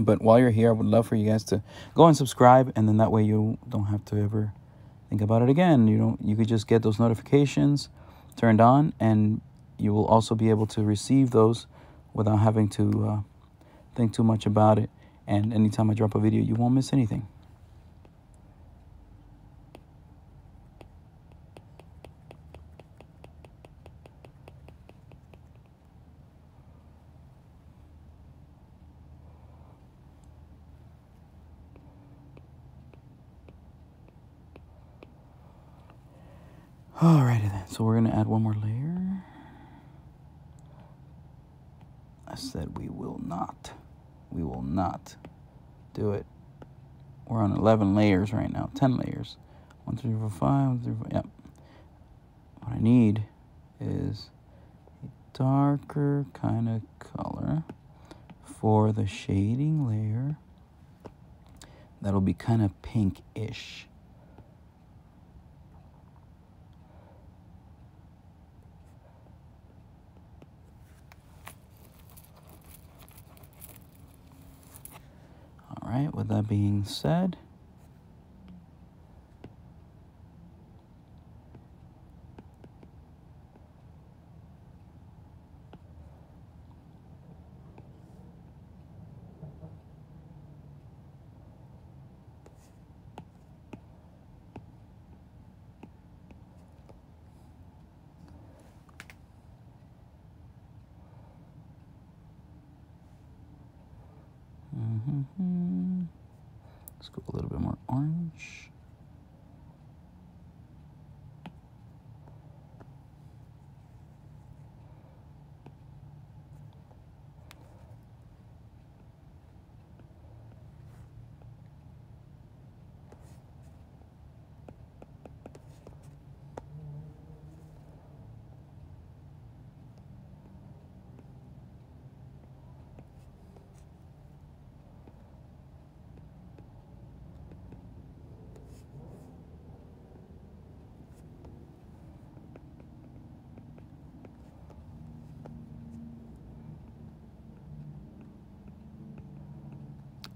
A: But while you're here, I would love for you guys to go and subscribe, and then that way you don't have to ever think about it again. You could just get those notifications turned on, and you will also be able to receive those without having to think too much about it. And anytime I drop a video, you won't miss anything. Alrighty then, so we're gonna add one more layer. I said we will not do it. We're on 11 layers right now, 10 layers. 1, 2, 3, 4, 5, 1, 2, 3, 4, yep. What I need is a darker kind of color for the shading layer. That'll be kind of pink-ish. All right, with that being said, let's go a little bit more orange.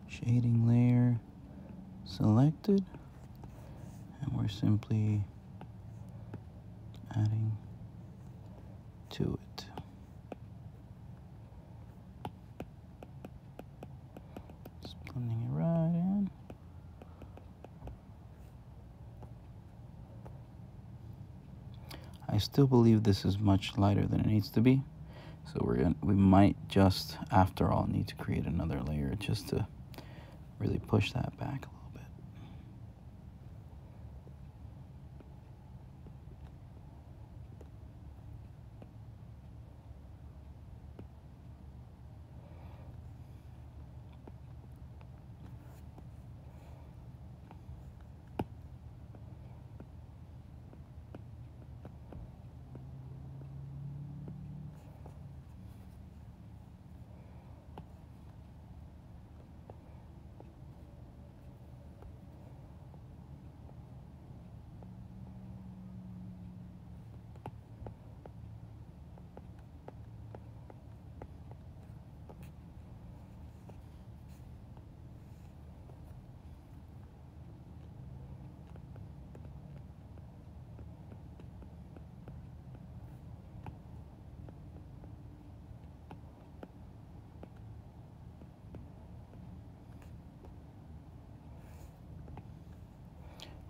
A: Shading layer selected, and we're simply adding to it. Just blending it right in. I still believe this is much lighter than it needs to be, so we might just, after all, need to create another layer just to really push that back a little bit.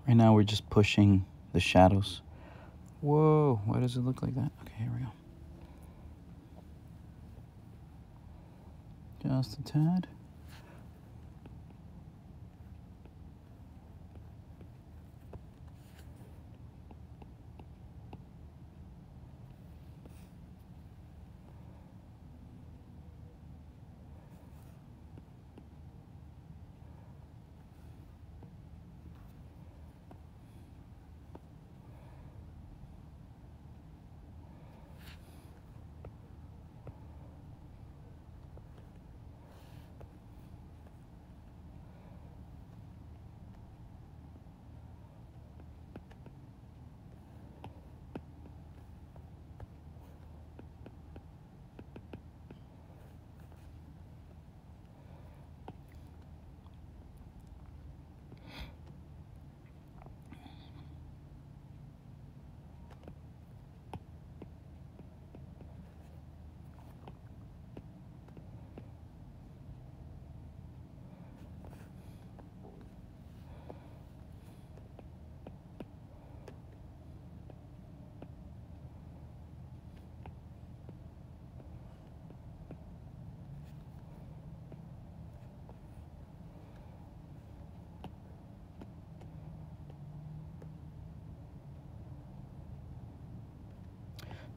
A: Right now we're just pushing the shadows. Whoa, why does it look like that? Okay, here we go. Just a tad.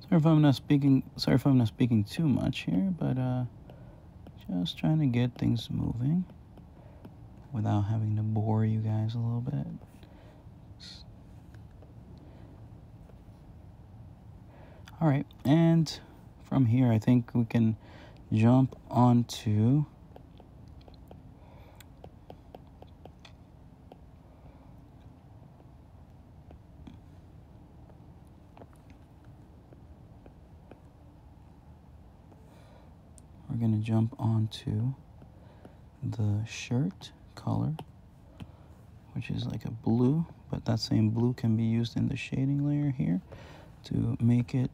A: Sorry if I'm not speaking too much here, but just trying to get things moving without having to bore you guys a little bit. All right, and from here, I think we can jump onto the shirt color, which is like a blue, but that same blue can be used in the shading layer here to make it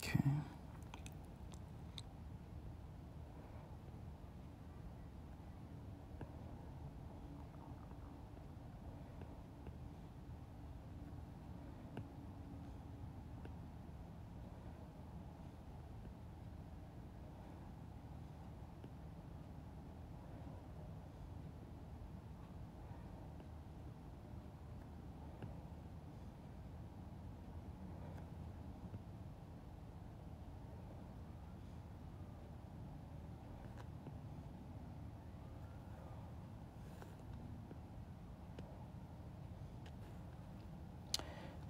A: okay.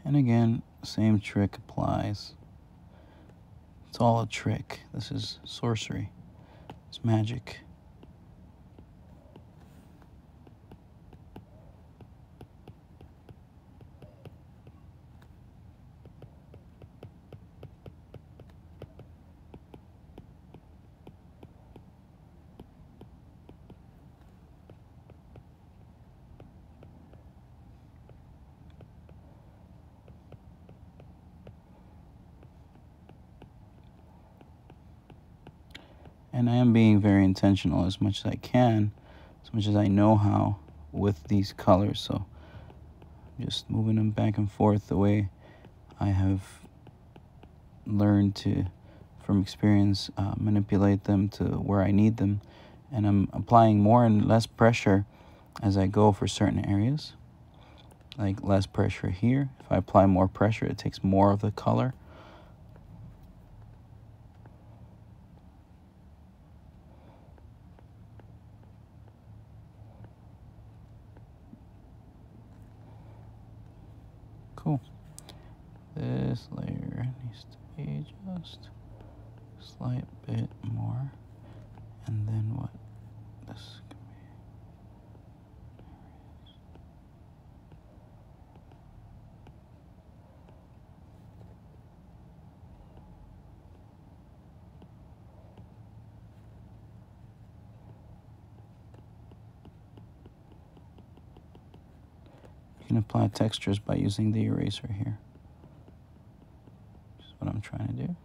A: And again, same trick applies. It's all a trick. This is sorcery. It's magic. And I am being very intentional as much as I can, as much as I know how with these colors. So just moving them back and forth the way I have learned to, from experience, manipulate them to where I need them. And I'm applying more and less pressure as I go for certain areas. Like less pressure here. If I apply more pressure, it takes more of the color. Cool. This layer needs to be just a slight bit more. And then what this can be. You can apply textures by using the eraser here. Which is what I'm trying to do.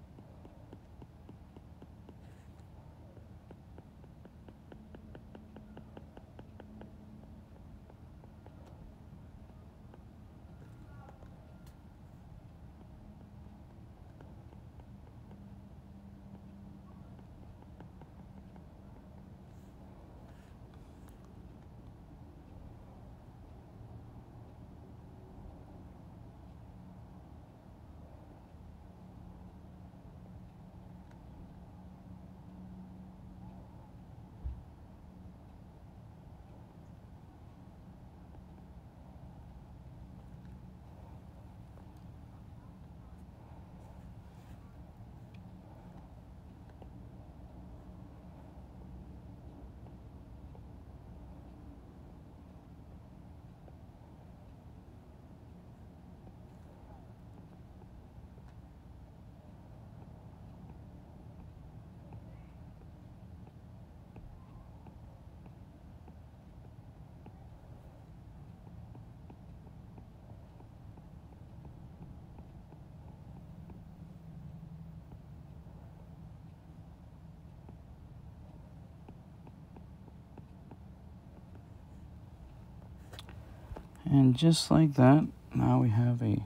A: And just like that, now we have a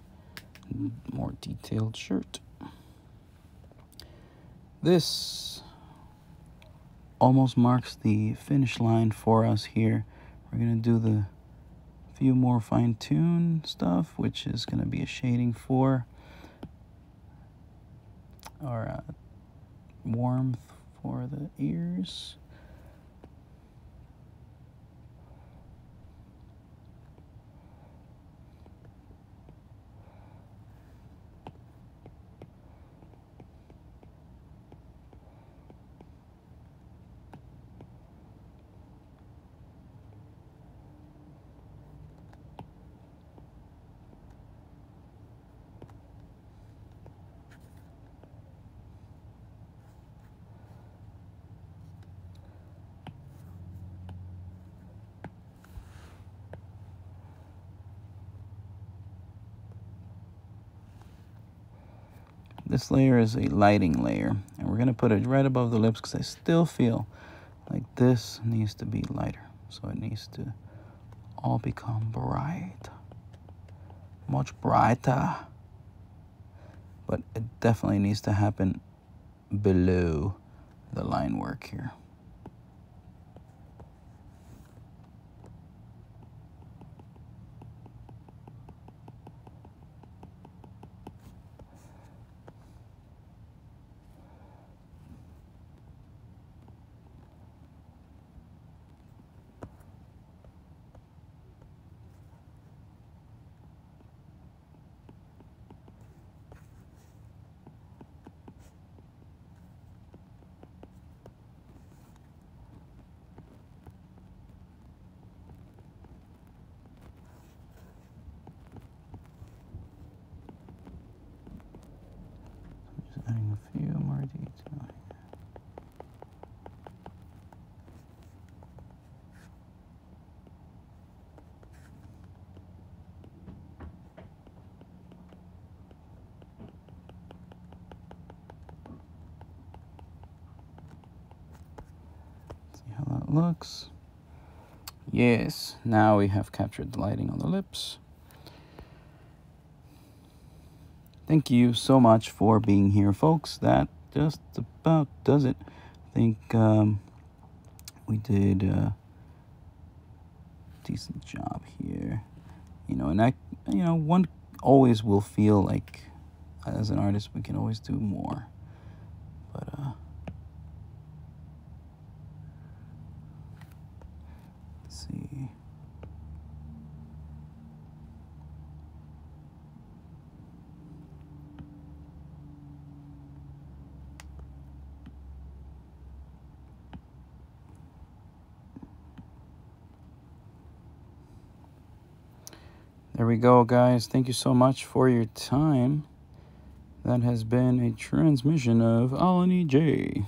A: more detailed shirt. This almost marks the finish line for us here. We're going to do the few more fine-tune stuff, which is going to be a shading for our warmth for the ears. This layer is a lighting layer, and we're going to put it right above the lips because I still feel like this needs to be lighter. So it needs to all become bright, much brighter. But it definitely needs to happen below the line work here. Adding a few more detail. See how that looks. Yes, now we have captured the lighting on the lips. Thank you so much for being here, folks. That just about does it. I think we did a decent job here. And one always will feel like, as an artist, we can always do more. But let's see. There we go, guys. Thank you so much for your time. That has been a transmission of Alani J.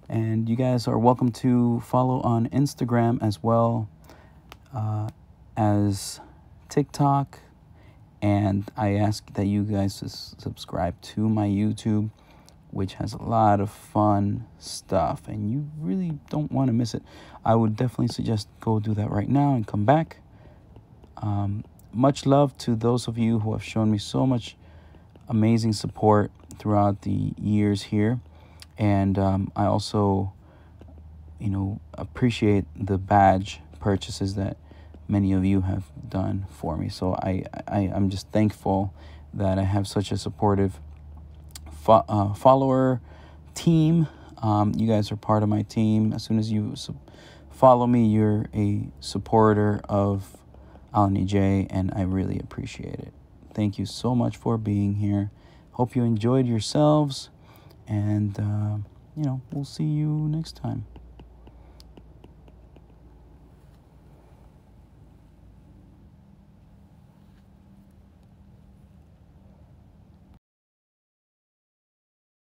A: And you guys are welcome to follow on Instagram as well as TikTok. And I ask that you guys subscribe to my YouTube, which has a lot of fun stuff. And you really don't want to miss it. I would definitely suggest go do that right now and come back. Much love to those of you who have shown me so much amazing support throughout the years here. And I also, appreciate the badge purchases that many of you have done for me. So I'm just thankful that I have such a supportive follower team. You guys are part of my team. As soon as you follow me, you're a supporter of Alani J, and I really appreciate it. Thank you so much for being here. Hope you enjoyed yourselves, and we'll see you next time.